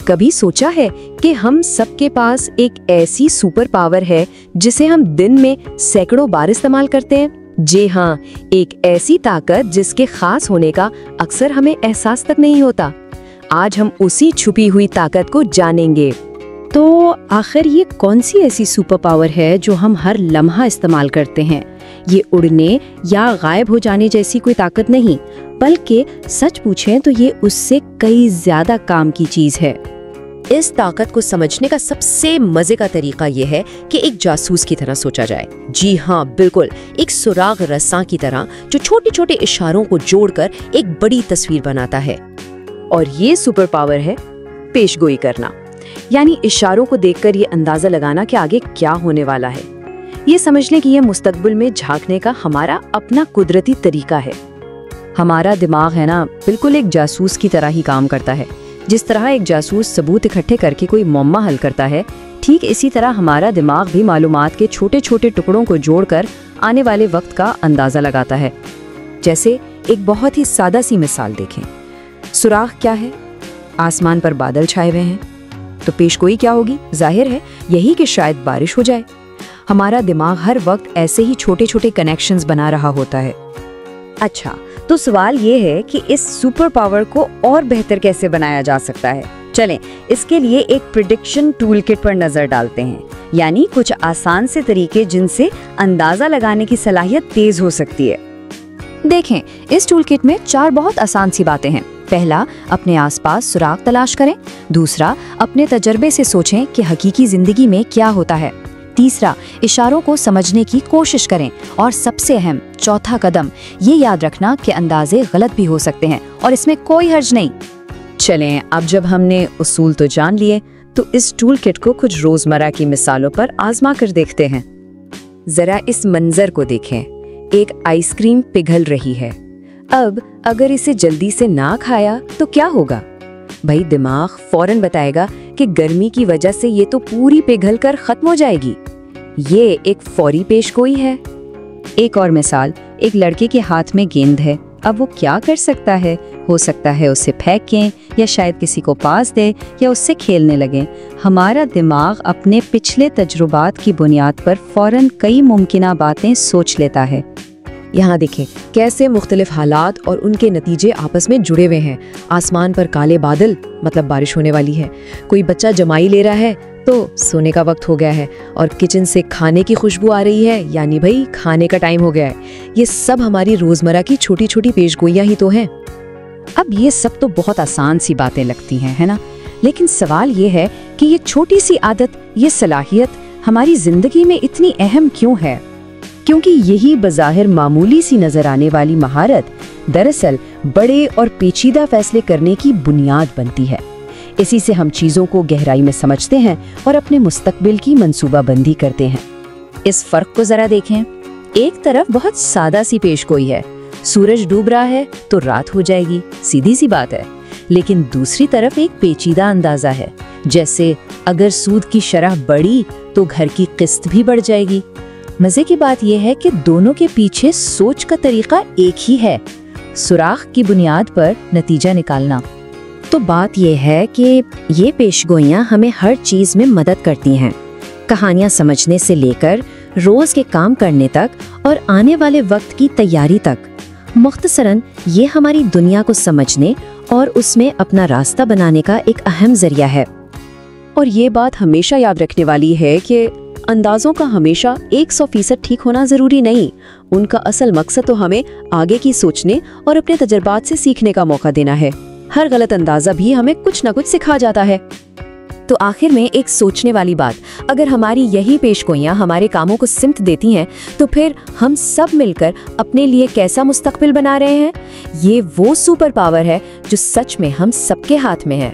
कभी सोचा है कि हम सबके पास एक ऐसी सुपर पावर है जिसे हम दिन में सैकड़ों बार इस्तेमाल करते हैं? जी हाँ, एक ऐसी ताकत जिसके खास होने का अक्सर हमें एहसास तक नहीं होता। आज हम उसी छुपी हुई ताकत को जानेंगे। तो आखिर ये कौन सी ऐसी सुपर पावर है जो हम हर लम्हा इस्तेमाल करते हैं? ये उड़ने या गायब हो जाने जैसी कोई ताकत नहीं, बल्कि सच पूछें तो ये उससे कई ज्यादा काम की चीज है। इस ताकत को समझने का सबसे मजे का तरीका ये है कि एक जासूस की तरह सोचा जाए। जी हाँ, बिल्कुल, एक सुराग रस्सा की तरह जो छोटे छोटे इशारों को जोड़कर एक बड़ी तस्वीर बनाता है। और ये सुपर पावर है पेशगोई करना, यानी इशारों को देखकर ये अंदाजा लगाना कि आगे क्या होने वाला है। ये समझने की ये मुस्तकबिल में झांकने का हमारा अपना कुदरती तरीका है। हमारा दिमाग है ना, बिल्कुल एक जासूस की तरह ही काम करता है। जिस तरह एक जासूस सबूत इकट्ठे करके कोई मुअम्मा हल करता है, ठीक इसी तरह हमारा दिमाग भी मालूमात के छोटे छोटे टुकड़ों को जोड़कर आने वाले वक्त का अंदाजा लगाता है। जैसे एक बहुत ही सादा सी मिसाल देखें। सुराग क्या है? आसमान पर बादल छाए हुए हैं, तो पेशगोई क्या होगी? जाहिर है यही कि शायद बारिश हो जाए। हमारा दिमाग हर वक्त ऐसे ही छोटे छोटे कनेक्शंस बना रहा होता है। अच्छा, तो सवाल ये है कि इस सुपर पावर को और बेहतर कैसे बनाया जा सकता है? चलें, इसके लिए एक प्रिडिक्शन टूल किट पर नजर डालते हैं, यानी कुछ आसान से तरीके जिनसे अंदाजा लगाने की सलाहियत तेज हो सकती है। देखें, इस टूल किट में 4 बहुत आसान सी बातें हैं। पहला, अपने आसपास सुराग तलाश करें। दूसरा, अपने तजर्बे से सोचें कि हकीकी जिंदगी में क्या होता है। तीसरा, इशारों को समझने की कोशिश करें। और सबसे अहम चौथा कदम, ये याद रखना कि अंदाजे गलत भी हो सकते हैं और इसमें कोई हर्ज नहीं। चलें, अब जब हमने उसूल तो जान लिए, तो इस टूल किट को कुछ रोजमर्रा की मिसालों पर आजमा कर देखते हैं। जरा इस मंजर को देखें, एक आइसक्रीम पिघल रही है। अब अगर इसे जल्दी से ना खाया तो क्या होगा? भाई, दिमाग फौरन बताएगा कि गर्मी की वजह से ये तो पूरी पिघल कर खत्म हो जाएगी। ये एक फौरी पेशगोई है। एक और मिसाल, एक लड़के के हाथ में गेंद है। अब वो क्या कर सकता है? हो सकता है उसे फेंकें, या शायद किसी को पास दे, या उससे खेलने लगे। हमारा दिमाग अपने पिछले तजुर्बात की बुनियाद पर फौरन कई मुमकिना बातें सोच लेता है। यहाँ देखें कैसे मुख्तलिफ हालात और उनके नतीजे आपस में जुड़े हुए हैं। आसमान पर काले बादल, मतलब बारिश होने वाली है। कोई बच्चा जमाई ले रहा है, तो सोने का वक्त हो गया है। और किचन से खाने की खुशबू आ रही है, यानी भाई खाने का टाइम हो गया है। ये सब हमारी रोजमर्रा की छोटी छोटी पेशगोइयां ही तो हैं। अब ये सब तो बहुत आसान सी बातें लगती हैं, है ना? लेकिन सवाल ये है कि ये छोटी सी आदत, ये सलाहियत हमारी जिंदगी में इतनी अहम क्यों है? क्योंकि यही बज़ाहिर मामूली सी नजर आने वाली महारत दरअसल बड़े और पेचीदा फैसले करने की बुनियाद बनती है। इसी से हम चीजों को गहराई में समझते हैं और अपने मुस्तकबिल की मंसूबाबंदी करते हैं। इस फर्क को जरा देखें। एक तरफ बहुत सादा सी पेशगोई है, सूरज डूब रहा है तो रात हो जाएगी, सीधी सी बात है। लेकिन दूसरी तरफ एक पेचीदा अंदाजा है, जैसे अगर सूद की शरह बढ़ी तो घर की किस्त भी बढ़ जाएगी। मजे की बात यह है कि दोनों के पीछे सोच का तरीका एक ही है, सुराग की बुनियाद पर नतीजा निकालना। तो बात यह है कि ये पेशगोइयां हमें हर चीज में मदद करती हैं, कहानियां समझने से लेकर रोज के काम करने तक और आने वाले वक्त की तैयारी तक। मुख्तसरन ये हमारी दुनिया को समझने और उसमें अपना रास्ता बनाने का एक अहम जरिया है। और ये बात हमेशा याद रखने वाली है कि अंदाजों का हमेशा 100% ठीक होना जरूरी नहीं। उनका असल मकसद तो हमें आगे की सोचने और अपने तजुर्बात से सीखने का मौका देना है। हर गलत अंदाजा भी हमें कुछ ना कुछ सिखा जाता है। तो आखिर में एक सोचने वाली बात, अगर हमारी यही पेशगोइयां हमारे कामों को सिमत देती हैं, तो फिर हम सब मिलकर अपने लिए कैसा मुस्तकबिल बना रहे हैं? ये वो सुपर पावर है जो सच में हम सबके हाथ में है।